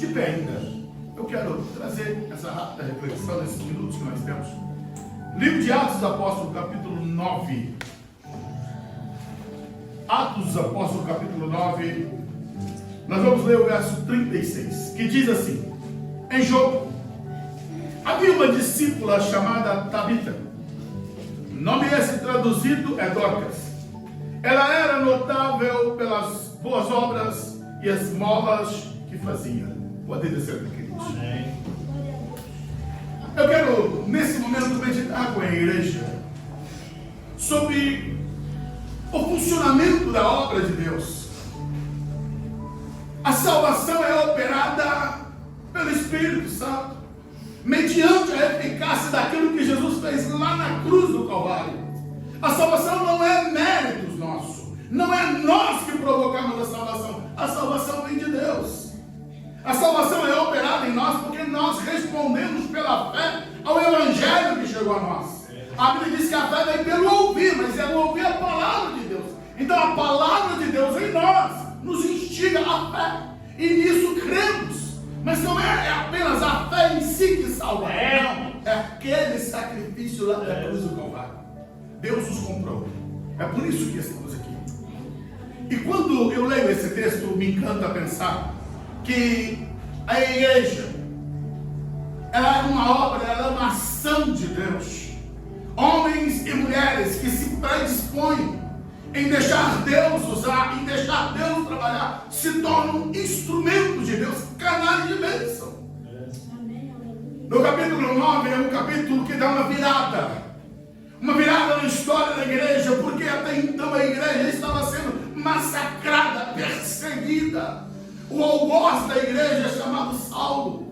De pé ainda, eu quero trazer essa rápida reflexão nesses minutos que nós temos. Livro de Atos dos Apóstolos, capítulo 9. Atos dos Apóstolos, capítulo 9. Nós vamos ler o verso 36, que diz assim: em Jope havia uma discípula chamada Tabita. Nome esse traduzido é Dorcas. Ela era notável pelas boas obras e esmolas que fazia. Pode descer, queridos. Eu quero, nesse momento, meditar com a igreja sobre o funcionamento da obra de Deus. A salvação é operada pelo Espírito Santo, mediante a eficácia daquilo que Jesus fez lá na cruz do Calvário. A salvação não é méritos nossos, não é nós que provocamos a salvação vem de Deus. A salvação é operada em nós porque nós respondemos pela fé ao Evangelho que chegou a nós. A Bíblia diz que a fé vem pelo ouvir, mas é ouvir a palavra de Deus. Então a palavra de Deus em nós nos instiga a fé, e nisso cremos. Mas não é apenas a fé em si que salva, não, é aquele sacrifício lá da cruz do Calvário. Deus nos comprou, é por isso que estamos aqui. E quando eu leio esse texto, me encanta pensar que a igreja, ela é uma obra, ela é uma ação de Deus. Homens e mulheres que se predispõem em deixar Deus usar, em deixar Deus trabalhar, se tornam instrumentos de Deus, canais de bênção. No capítulo 9 é um capítulo que dá uma virada na história da igreja, porque até então a igreja estava sendo massacrada, perseguida. O algoz da igreja, chamado Saulo,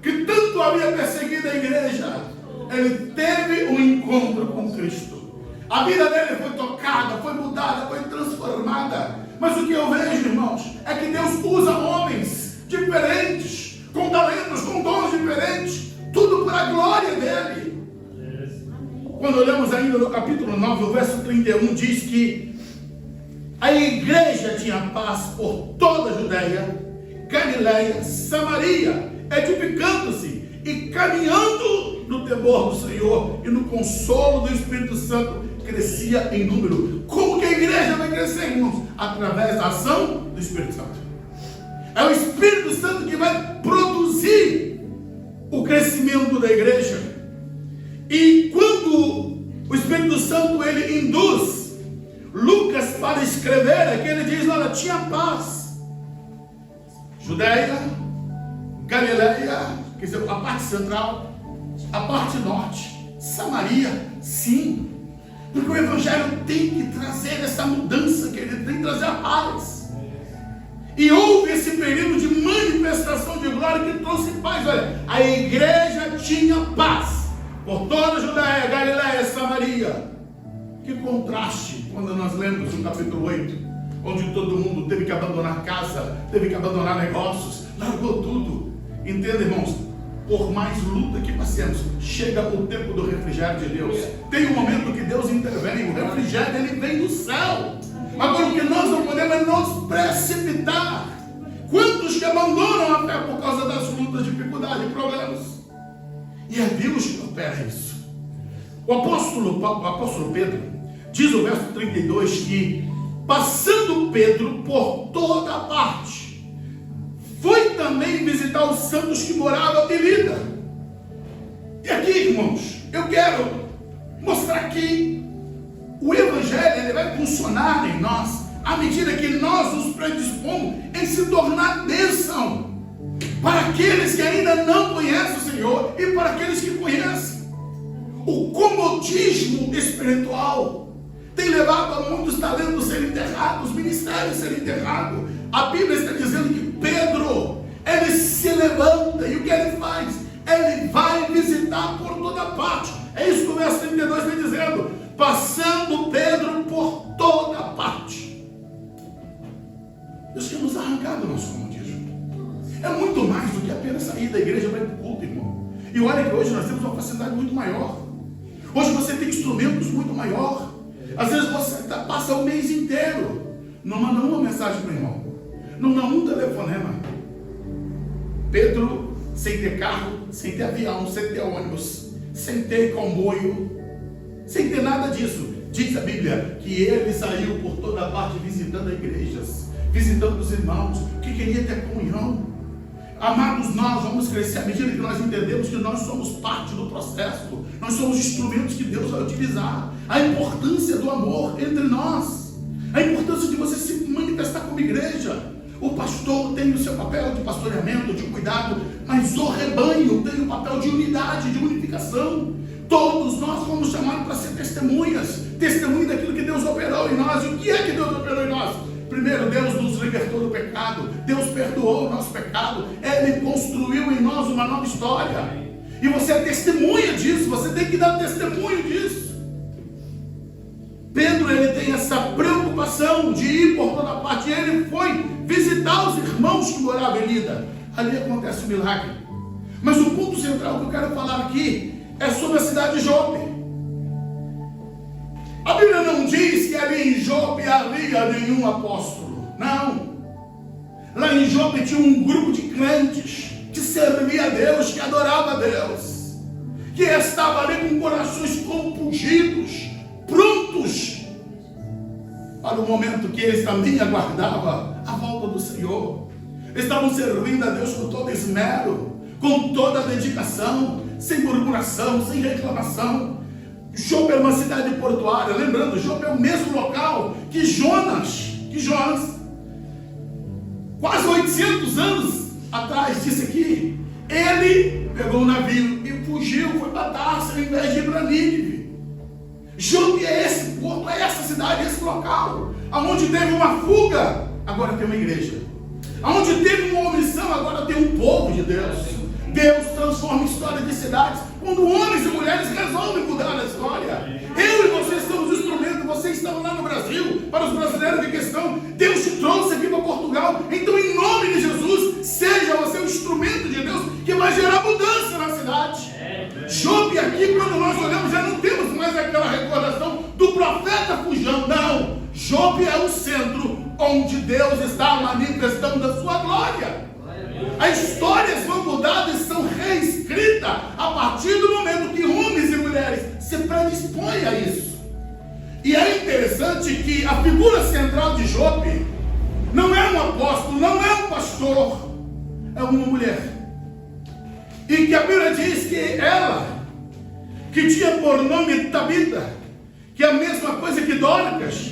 que tanto havia perseguido a igreja, ele teve um encontro com Cristo. A vida dele foi tocada, foi mudada, foi transformada. Mas o que eu vejo, irmãos, é que Deus usa homens diferentes, com talentos, com dons diferentes, tudo para a glória dele. Quando olhamos ainda no capítulo 9, o verso 31 diz que a igreja tinha paz por toda a Judéia, Galiléia, Samaria, edificando-se e caminhando no temor do Senhor e no consolo do Espírito Santo, crescia em número. Como que a igreja vai crescer, irmãos? Através da ação do Espírito Santo. É o Espírito Santo que vai produzir o crescimento da igreja. E quando o Espírito Santo ele induz Lucas para escrever, é que ele diz: olha, tinha paz. Judéia, Galiléia, quer dizer, a parte central, a parte norte, Samaria, sim. Porque o Evangelho tem que trazer essa mudança, querido, tem que trazer a paz. E houve esse período de manifestação de glória que trouxe paz. Olha, a igreja tinha paz por toda a Judéia, Galiléia, Samaria. Que contraste quando nós lemos no capítulo 8, onde todo mundo teve que abandonar casa, teve que abandonar negócios, largou tudo. Entenda, irmãos, por mais luta que passemos, chega o tempo do refrigério de Deus. Tem um momento que Deus intervém, o refrigério ele vem do céu. Agora o que nós não podemos é nos precipitar. Quantos que abandonam a fé por causa das lutas, dificuldades e problemas? E é Deus que opera isso. O apóstolo Pedro diz no verso 32 que, passando Pedro por toda parte, foi também visitar os santos que moravam em Lida. E aqui, irmãos, eu quero mostrar que o Evangelho ele vai funcionar em nós à medida que nós nos predispomos em se tornar bênção para aqueles que ainda não conhecem o Senhor e para aqueles que conhecem. O comodismo espiritual tem levado a muitos talentos serem enterrados, ministérios serem enterrados. A Bíblia está dizendo que Pedro, ele se levanta e o que ele faz? Ele vai visitar por toda parte. É isso que o verso 32 está dizendo. Passando Pedro por toda parte. Deus quer nos arrancar do nosso comodismo. É muito mais do que apenas sair da igreja para ir para o culto, irmão. E olha que hoje nós temos uma facilidade muito maior. Hoje você tem instrumentos muito maior. Às vezes você passa o mês inteiro, não manda uma mensagem para o irmão, não dá um telefonema. Pedro, sem ter carro, sem ter avião, sem ter ônibus, sem ter comboio, sem ter nada disso, diz a Bíblia que ele saiu por toda parte visitando igrejas, visitando os irmãos que queria ter comunhão. Amados, nós vamos crescer à medida que nós entendemos que nós somos parte do processo, nós somos instrumentos que Deus vai utilizar. A importância do amor entre nós, a importância de você se manifestar como igreja. O pastor tem o seu papel de pastoreamento, de cuidado, mas o rebanho tem o papel de unidade, de unificação. Todos nós fomos chamados para ser testemunhas daquilo que Deus operou em nós. E o que é que Deus operou em nós? Primeiro, Deus nos libertou do pecado, Deus perdoou o nosso pecado, Ele construiu em nós uma nova história. E você é testemunha disso, você tem que dar testemunho disso. Pedro, ele tem essa preocupação de ir por toda parte. Ele foi visitar os irmãos que moravam em Lida. Ali acontece o milagre. Mas o ponto central que eu quero falar aqui é sobre a cidade de Jope. A Bíblia não diz que ali em Jope havia nenhum apóstolo. Não. Lá em Jope tinha um grupo de crentes que servia a Deus, que adorava a Deus, que estava ali com corações compungidos, prontos para o momento que eles também aguardavam a volta do Senhor. Eles estavam servindo a Deus com todo esmero, com toda dedicação, sem murmuração, sem reclamação. Jope é uma cidade portuária. Lembrando, Jope é o mesmo local que Jonas, quase 800 anos atrás, disse aqui, ele pegou um navio e fugiu, foi para Tarso, ao invés de ir para Nínive. Jope é esse porto, é essa cidade, esse local, aonde teve uma fuga, agora tem uma igreja. Aonde teve uma omissão, agora tem um povo de Deus. Deus transforma a história de cidades quando homens e mulheres resolvem mudar a história. Eu e você somos instrumentos. Vocês estão lá no Brasil, para os brasileiros de questão, Deus te trouxe aqui para Portugal. Então, em nome de Jesus, seja você o instrumento de Deus que vai gerar mudança na cidade. Jope aqui, quando nós olhamos, já não temos mais aquela recordação do profeta fujão. Não, Jope é o centro onde Deus está manifestando a sua glória. As histórias vão mudadas e são reescritas a partir do momento que homens e mulheres se predispõem a isso. E é interessante que a figura central de Jope não é um apóstolo, não é um pastor, é uma mulher. E que a Bíblia diz que ela, que tinha por nome Tabita, que é a mesma coisa que Dorcas,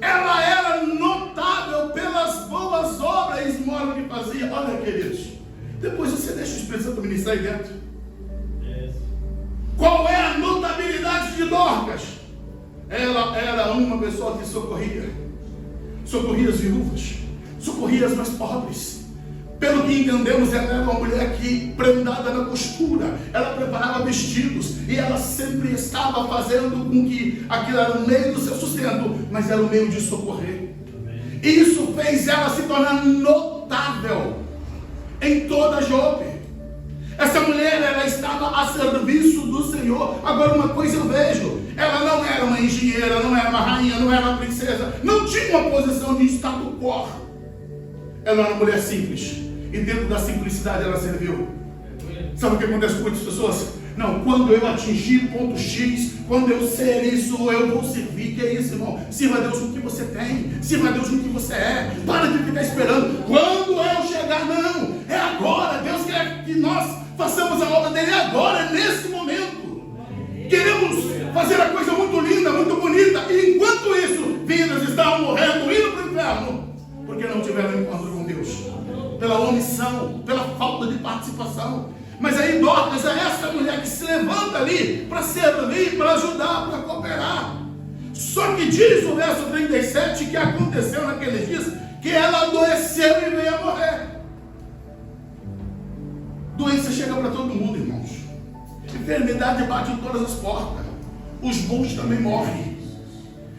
ela era notável pelas boas obras e esmola que fazia. Olha, queridos, depois você deixa o Espírito Santo ministrar aí dentro. Qual é a notabilidade de Dorcas? Ela era uma pessoa que socorria as viúvas, socorria as mais pobres. Pelo que entendemos, ela era uma mulher que, prendada na costura, ela preparava vestidos e ela sempre estava fazendo com que aquilo era o meio do seu sustento, mas era o meio de socorrer. E isso fez ela se tornar notável em toda Jope. Essa mulher, ela estava a serviço do Senhor. Agora, uma coisa eu vejo: ela não era uma engenheira, não era uma rainha, não era uma princesa, não tinha uma posição de status quo. Ela era uma mulher simples. E dentro da simplicidade ela serviu. Sabe o que acontece com muitas pessoas? Não, quando eu atingir ponto X, quando eu ser isso, eu vou servir. Que é isso, irmão? Sirva a Deus com o que você tem, sirva a Deus com o que você é. Para de ficar esperando quando eu chegar. Não, é agora. Deus quer que nós façamos a obra dele agora, é nesse momento. Queremos fazer a coisa muito linda, muito bonita, e enquanto isso, vidas estão morrendo, indo para o inferno, porque não tiveram encontro com Deus, pela omissão, pela falta de participação. Mas aí Dorcas é essa mulher que se levanta ali para servir, para ajudar, para cooperar. Só que diz o verso 37 que aconteceu naqueles dias que ela adoeceu e veio a morrer. Doença chega para todo mundo, irmãos. Enfermidade bate em todas as portas. Os bons também morrem.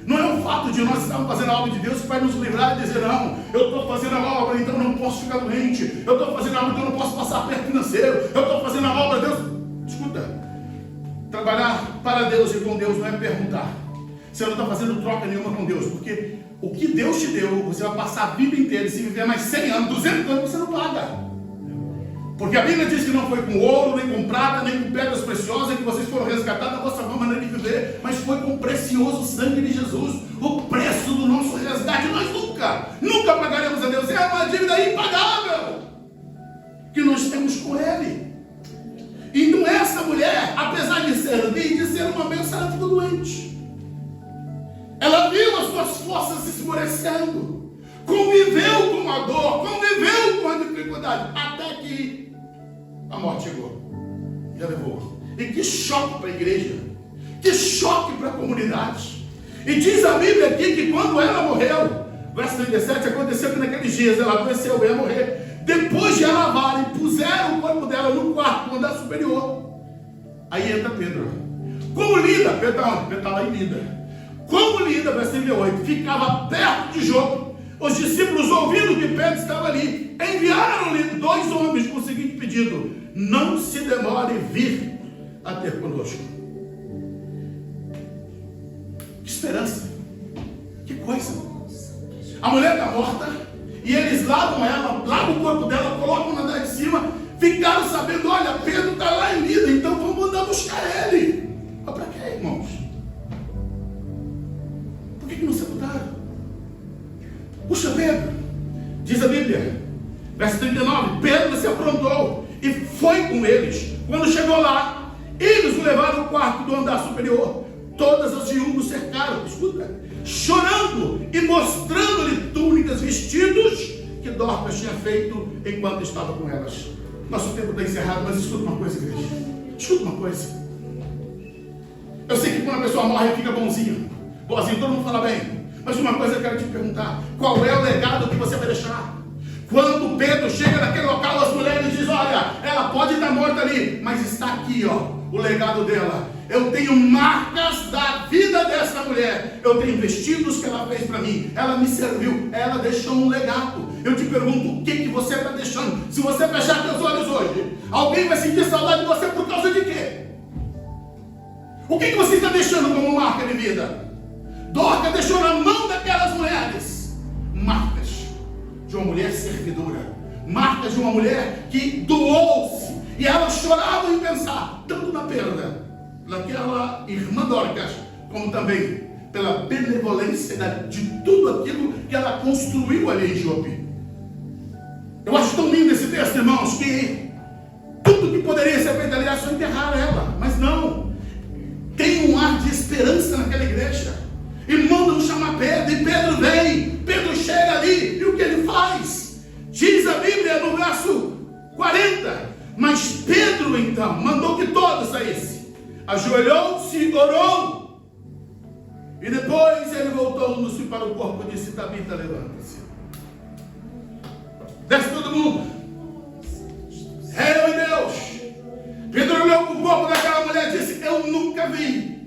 Não é o fato de nós estarmos fazendo a obra de Deus que vai nos livrar e dizer: não, eu estou fazendo a obra, então não posso ficar doente. Eu estou fazendo a obra, então não posso passar perto financeiro. Eu estou fazendo a obra, Deus. Escuta, trabalhar para Deus e com Deus não é perguntar. Você não está fazendo troca nenhuma com Deus, porque o que Deus te deu, você vai passar a vida inteira. E se viver mais 100 anos, 200 anos, você não paga. Porque a Bíblia diz que não foi com ouro, nem com prata, nem com pedras preciosas que vocês foram resgatados da vossa maneira de viver, mas foi com o precioso sangue de Jesus, o preço do nosso resgate. Nós nunca pagaremos a Deus. É uma dívida impagável que nós temos com Ele. Então essa mulher, apesar de servir, de ser uma bênção, ela ficou doente. Ela viu as suas forças esmorecendo, conviveu com a dor, conviveu com a dificuldade, até que a morte chegou e a levou. E que choque para a igreja, que choque para a comunidade. E diz a Bíblia aqui que quando ela morreu, verso 37, aconteceu que naqueles dias ela adoeceu, ia morrer. Depois de a lavarem, puseram o corpo dela no quarto, no andar superior. Aí entra Pedro. Como Lida, Pedro está lá em Lida. Como Lida, verso 38, ficava perto de Jope, os discípulos, ouvindo que Pedro estava ali, enviaram-lhe 2 homens com o seguinte pedido: não se demore vir a ter conosco. Que esperança, que coisa. A mulher está morta, e eles lavam ela, lavam o corpo dela, colocam na andar de cima, ficaram sabendo: olha, Pedro está lá em Lida, então vamos mandar buscar ele. Mas para quê, irmãos? Por que não sepultaram? Puxa, Pedro, diz a Bíblia, verso 39, Pedro se aprontou e foi com eles. Quando chegou lá, eles o levaram ao quarto do andar superior. Todas as viúvas cercaram, escuta, chorando e mostrando-lhe túnicas, vestidos que Dorcas tinha feito enquanto estava com elas. Nosso tempo está encerrado, mas escuta uma coisa, igreja. Escuta uma coisa. Eu sei que quando a pessoa morre, fica bonzinho, todo mundo fala bem. Mas uma coisa eu quero te perguntar: qual é o legado que você vai deixar? Quando Pedro chega naquele local, as mulheres dizem: olha, ela pode estar morta ali, mas está aqui, ó, o legado dela. Eu tenho marcas da vida dessa mulher. Eu tenho vestidos que ela fez para mim. Ela me serviu, ela deixou um legado. Eu te pergunto, o que você está deixando? Se você fechar seus olhos hoje, alguém vai sentir saudade de você por causa de quê? O que você está deixando como marca de vida? Dorcas deixou na mão daquelas mulheres marcas de uma mulher servidora, marcas de uma mulher que doou-se, e elas choravam em pensar tanto na perda daquela irmã Dorcas, como também pela benevolência de tudo aquilo que ela construiu ali em Jope. Eu acho tão lindo esse texto, irmãos, que tudo que poderia ser feito ali era só enterrar ela, mas não, tem um ar de esperança naquela igreja. E mandam chamar Pedro, e Pedro vem, Pedro chega ali, e o que ele faz? Diz a Bíblia no verso 40, mas Pedro então mandou que todos saíssem, ajoelhou-se e orou, e depois ele voltou-se para o corpo e disse: Tabita, levanta-se. Desce todo mundo. Rei de Deus. Pedro olhou para o corpo daquela mulher e disse: eu nunca vi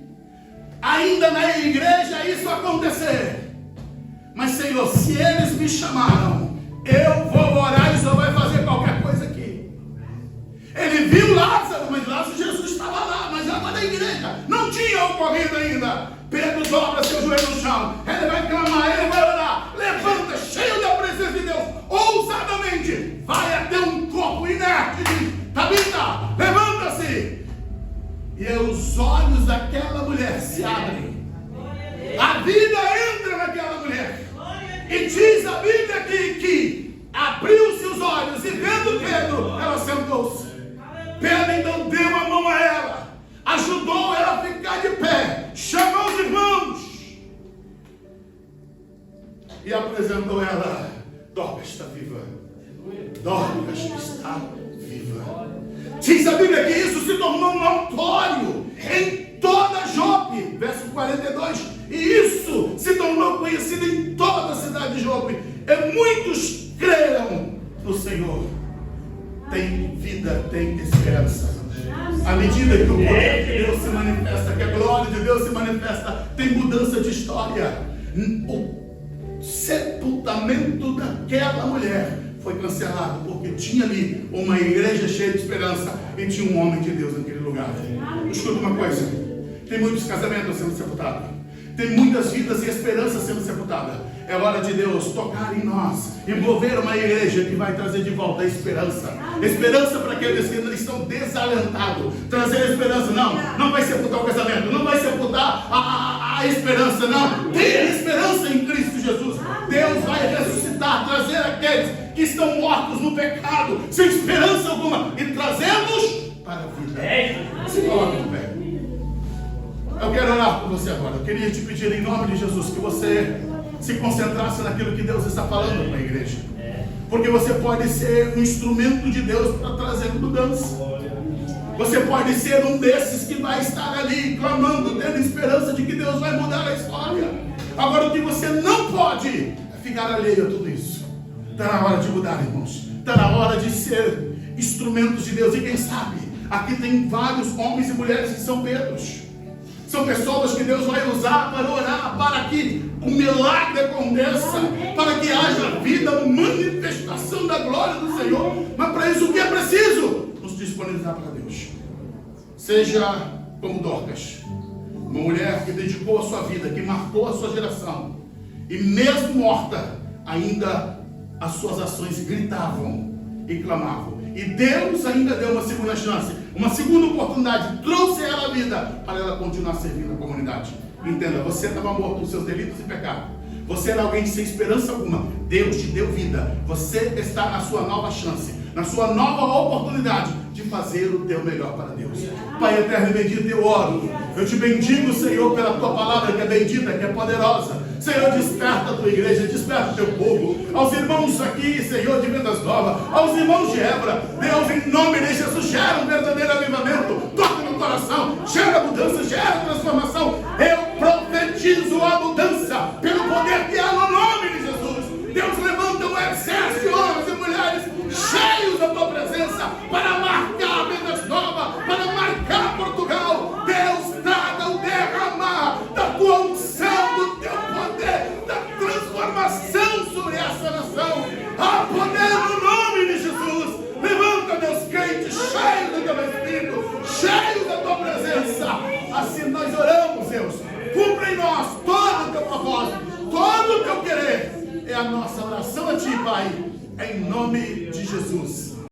ainda na igreja isso acontecer, mas Senhor, se eles me chamaram, eu vou orar e só vai fazer qualquer coisa aqui. Ele viu Lázaro, mas Lázaro, Jesus estava lá, mas era da igreja, não tinha ocorrido ainda. Pedro dobra seu joelho no chão, ele vai clamar, ele vai orar, levanta, cheio da presença de Deus, ousadamente, vai até um corpo inerte, diz: Tabita, levanta-se. E os olhos daquela mulher se abrem. A vida entra naquela mulher. E diz a Bíblia aqui que abriu-se os olhos e vendo Pedro, ela sentou-se. Pedro então deu a mão a ela, ajudou ela a ficar de pé, chamou os irmãos e apresentou ela. Dorcas está viva. Dorcas está viva. Diz a Bíblia que isso se tornou notório em toda Jope, verso 42, e isso se tornou conhecido em toda a cidade de Jope, e muitos creram no Senhor. Tem vida, tem esperança. À medida que o poder de Deus se manifesta, que a glória de Deus se manifesta, tem mudança de história. O sepultamento daquela mulher foi cancelado, porque tinha ali uma igreja cheia de esperança e tinha um homem de Deus naquele lugar. Escuta uma coisa: tem muitos casamentos sendo sepultados, tem muitas vidas e esperanças sendo sepultadas. É hora de Deus tocar em nós e mover uma igreja que vai trazer de volta a esperança. Esperança para aqueles que estão desalentados. Trazer esperança, não vai sepultar o casamento, não vai sepultar a esperança, não. Tenha esperança em Cristo Jesus. Deus vai ressuscitar, trazer aqueles que estão mortos no pecado, sem esperança alguma, e trazê-los para a vida. Se coloque de pé. Eu quero orar por você agora. Eu queria te pedir em nome de Jesus que você se concentrasse naquilo que Deus está falando para a igreja. Porque você pode ser um instrumento de Deus para trazer mudança. Você pode ser um desses que vai estar ali clamando, tendo esperança de que Deus vai mudar a história. Agora o que você não pode é ficar alheio a tudo isso. Está na hora de mudar, irmãos. Está na hora de ser instrumentos de Deus. E quem sabe, aqui tem vários homens e mulheres que são Pedros. São pessoas que Deus vai usar para orar, para que o milagre aconteça, para que haja vida, manifestação da glória do Senhor. Mas para isso o que é preciso? Nos disponibilizar para Deus. Seja como Dorcas, uma mulher que dedicou a sua vida, que marcou a sua geração, e mesmo morta, ainda as suas ações gritavam e clamavam. E Deus ainda deu uma segunda chance, uma segunda oportunidade, trouxe ela à vida para ela continuar servindo a comunidade. Entenda, você estava morto nos seus delitos e pecados. Você era alguém sem esperança alguma. Deus te deu vida. Você está na sua nova chance, na sua nova oportunidade de fazer o teu melhor para Deus. Pai eterno e bendito, eu oro. Eu te bendigo, Senhor, pela tua palavra que é bendita, que é poderosa. Senhor, desperta a tua igreja, desperta o teu povo. Aos irmãos aqui, Senhor, de Vendas Novas, aos irmãos de Hebra, Deus, em nome de Jesus, gera um verdadeiro avivamento. Toca no coração, gera mudança, gera transformação. Eu profetizo a mudança pelo poder que há no nome de Jesus. Deus, levanta um exército de homens e mulheres cheios da tua presença para marcar Vendas Novas, para marcar Portugal. Deus, traga o derramar da tua unção, do teu poder, da transformação sobre essa nação. Há poder no nome de Jesus. Levanta, Deus, crentes cheios do teu Espírito, cheios da tua presença. Assim nós oramos, Deus. Cumpra em nós todo o teu propósito, todo o teu querer. É a nossa oração a ti, Pai, em nome de Jesus.